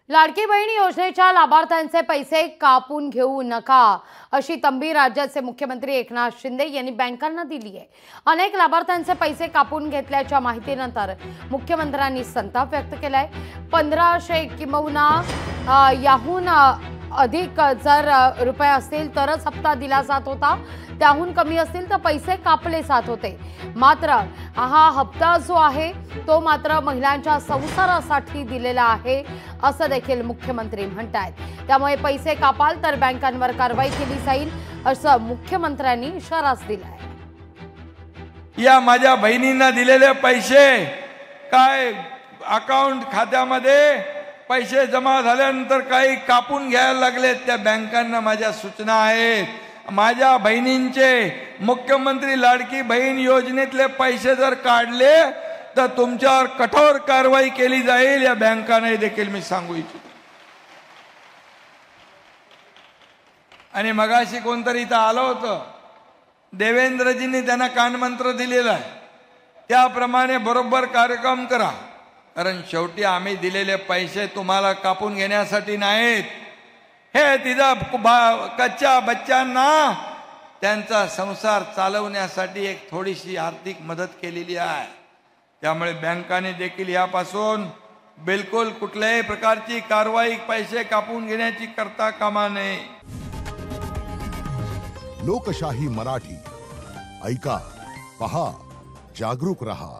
लाडकी बहीण योजनेच्या लाभार्थ्यांचे पैसे कापून घेऊ नका अशी तंबी राज्याचे मुख्यमंत्री एकनाथ शिंदे यांनी बँकांना दिली आहे। अनेक लाभार्थ्यांचे पैसे कापून घेतल्याच्या माहितीनंतर मुख्यमंत्र्यांनी संताप व्यक्त केलाय। 1500 किंवा याहून अधिक जर रुपये असतील तरच हप्ता दिला जात होता, त्याहून कमी असतील तर पैसे कापले जात होते। मात्र हा हप्ता जो आहे तो मात्र महिलांच्या संसारासाठी दिलेला आहे असं देखील मुख्यमंत्री म्हणतात। त्यामुळे पैसे कापाल तर बँकांवर कारवाई केली जाईल असं मुख्यमंत्र्यांनी इशारा दिलाय। या माझ्या बहिणींना दिलेले पैसे काय अकाउंट खात्यामध्ये पैसे जमा झाल्यानंतर काही कापून घ्यायला लागले, त्या बँकांना माझ्या सूचना आहेत। माझ्या बहिणींचे मुख्यमंत्री लाडकी बहीण योजनेतले पैसे जर काढले तर तुमच्यावर कठोर कारवाई केली जाईल, या बँकांना देखील मी सांगू इच्छितो। आणि मगाशी कोणतरी इथं आलं होतं, देवेंद्रजींनी त्यांना कानमंत्र दिलेला आहे, त्याप्रमाणे बरोबर कार्यक्रम करा। कारण शेवटी आम्ही दिलेले पैसे तुम्हाला कापून घेण्यासाठी नाहीत, हे तिथं कच्च्या बच्चांना त्यांचा संसार चालवण्यासाठी एक थोडीशी आर्थिक मदत केलेली आहे। त्यामुळे बँकाने देखील यापासून बिलकुल कुठल्याही प्रकारची कारवाई पैसे कापून घेण्याची करता कामा नये। लोकशाही मराठी ऐका, पहा, जागरूक रहा।